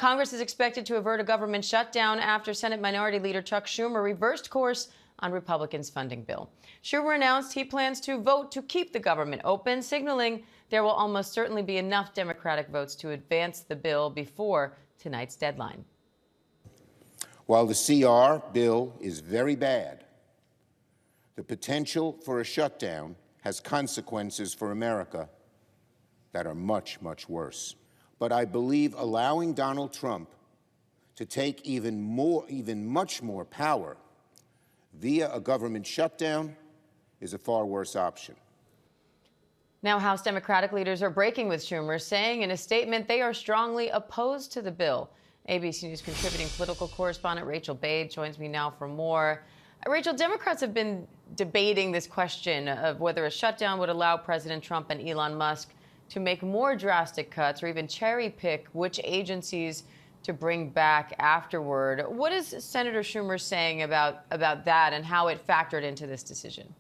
Congress is expected to avert a government shutdown after Senate Minority Leader Chuck Schumer reversed course on Republicans' funding bill. Schumer announced he plans to vote to keep the government open, signaling there will almost certainly be enough Democratic votes to advance the bill before tonight's deadline. While the CR bill is very bad, the potential for a shutdown has consequences for America that are much, much worse. But I believe allowing Donald Trump to take even much more power via a government shutdown is a far worse option. Now, House Democratic leaders are breaking with Schumer, saying in a statement they are strongly opposed to the bill. ABC News contributing political correspondent Rachel Bade joins me now for more. Rachel, Democrats have been debating this question of whether a shutdown would allow President Trump and Elon Musk to make more drastic cuts or even cherry pick which agencies to bring back afterward. What is Senator Schumer saying about that and how it factored into this decision?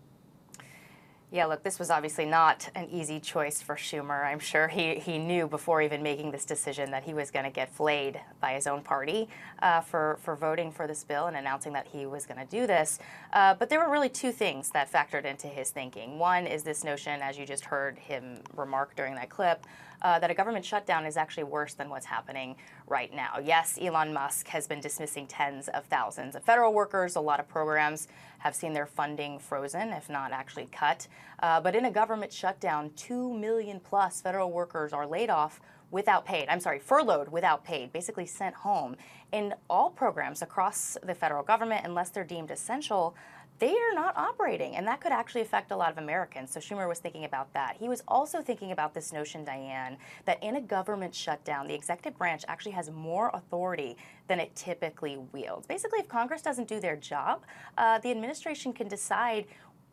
Yeah, look, this was obviously not an easy choice for Schumer. I'm sure he knew before even making this decision that he was going to get flayed by his own party for voting for this bill and announcing that he was going to do this. But there were really two things that factored into his thinking. One is this notion, as you just heard him remark during that clip, that a government shutdown is actually worse than what's happening right now. Yes, Elon Musk has been dismissing tens of thousands of federal workers. A lot of programs have seen their funding frozen, if not actually cut. But in a government shutdown, 2 million plus federal workers are laid off without paid. Furloughed without paid, basically sent home. And all programs across the federal government, unless they're deemed essential, they are not operating, and that could actually affect a lot of Americans. So Schumer was thinking about that. He was also thinking about this notion, Diane, that in a government shutdown, the executive branch actually has more authority than it typically wields. Basically, if Congress doesn't do their job, the administration can decide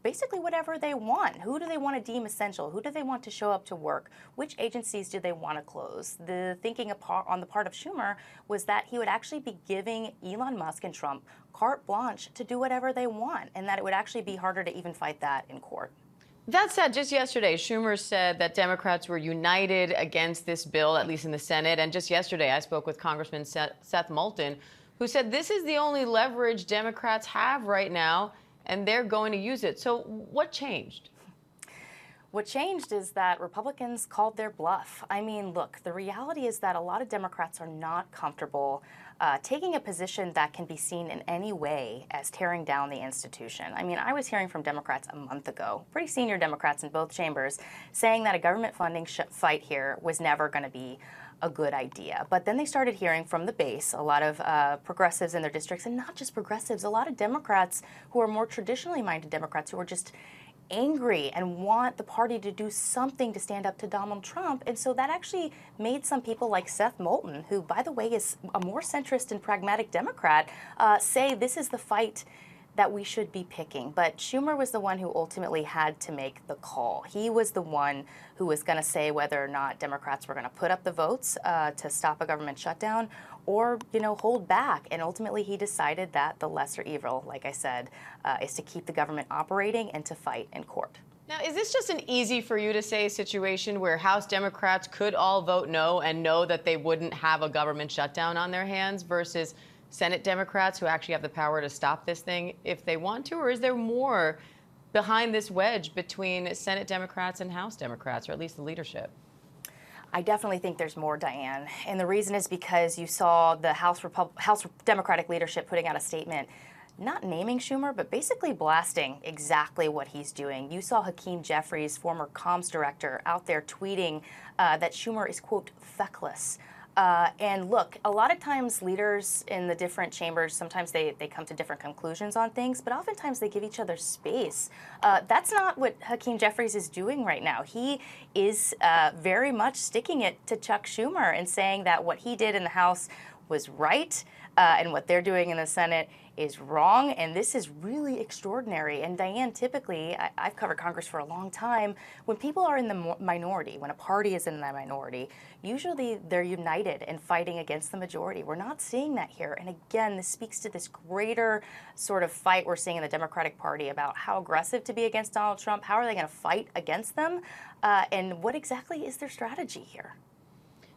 basically whatever they want. Who do they want to deem essential? Who do they want to show up to work? Which agencies do they want to close? The thinking on the part of Schumer was that he would actually be giving Elon Musk and Trump carte blanche to do whatever they want, and that it would actually be harder to even fight that in court. That said, just yesterday, Schumer said that Democrats were united against this bill, at least in the Senate. And just yesterday, I spoke with Congressman Seth Moulton, who said this is the only leverage Democrats have right now, and they're going to use it. So what changed? What changed is that Republicans called their bluff. I mean, look, the reality is that a lot of Democrats are not comfortable taking a position that can be seen in any way as tearing down the institution. I mean, I was hearing from Democrats a month ago, pretty senior Democrats in both chambers, saying that a government funding fight here was never going to be a good idea. But then they started hearing from the base, a lot of progressives in their districts, and not just progressives, a lot of Democrats who are more traditionally minded Democrats who are just angry and want the party to do something to stand up to Donald Trump. And so that actually made some people like Seth Moulton, who, by the way, is a more centrist and pragmatic Democrat, say this is the fight that we should be picking. But Schumer was the one who ultimately had to make the call. He was the one who was going to say whether or not Democrats were going to put up the votes to stop a government shutdown or, hold back. And ultimately, he decided that the lesser evil, like I said, is to keep the government operating and to fight in court. Now, is this just an easy for you to say situation where House Democrats could all vote no and know that they wouldn't have a government shutdown on their hands versus Senate Democrats who actually have the power to stop this thing if they want to? Or is there more behind this wedge between Senate Democrats and House Democrats, or at least the leadership? I definitely think there's more, Diane. And the reason is because you saw the House Democratic leadership putting out a statement not naming Schumer, but basically blasting exactly what he's doing. You saw Hakeem Jeffries, former comms director, out there tweeting that Schumer is, quote, feckless. And look, a lot of times leaders in the different chambers, sometimes they come to different conclusions on things, but oftentimes they give each other space. That's not what Hakeem Jeffries is doing right now. He is very much sticking it to Chuck Schumer and saying that what he did in the House was right and what they're doing in the Senate is wrong, and this is really extraordinary. And Diane, typically, I've covered Congress for a long time, when people are in the minority, when a party is in the minority, usually they're united and fighting against the majority. We're not seeing that here. And again, this speaks to this greater sort of fight we're seeing in the Democratic Party about how aggressive to be against Donald Trump, how are they going to fight against them, and what exactly is their strategy here?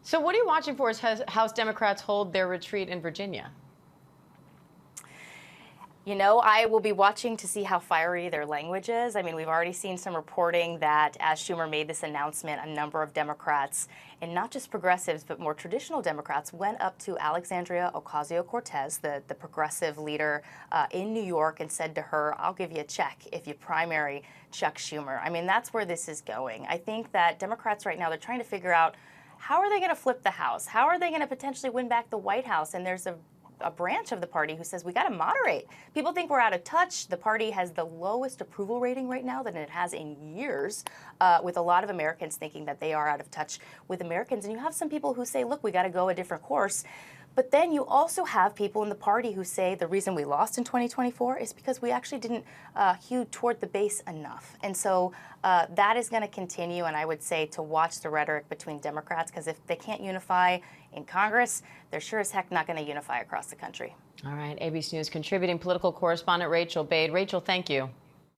So what are you watching for as House Democrats hold their retreat in Virginia? You know, I will be watching to see how fiery their language is. I mean, we've already seen some reporting that as Schumer made this announcement, a number of Democrats, and not just progressives, but more traditional Democrats, went up to Alexandria Ocasio-Cortez, the progressive leader in New York, and said to her, "I'll give you a check if you primary Chuck Schumer." I mean, that's where this is going. I think that Democrats right now, they're trying to figure out how are they going to flip the House? How are they going to potentially win back the White House? And there's a branch of the party who says we got to moderate. People think we're out of touch. The party has the lowest approval rating right now than it has in years, with a lot of Americans thinking that they are out of touch with Americans. And you have some people who say, look, we got to go a different course. But then you also have people in the party who say the reason we lost in 2024 is because we actually didn't hew toward the base enough. And so that is going to continue, and I would say to watch the rhetoric between Democrats, because if they can't unify in Congress, they're sure as heck not going to unify across the country. All right, ABC News contributing political correspondent Rachel Bade. Rachel, thank you.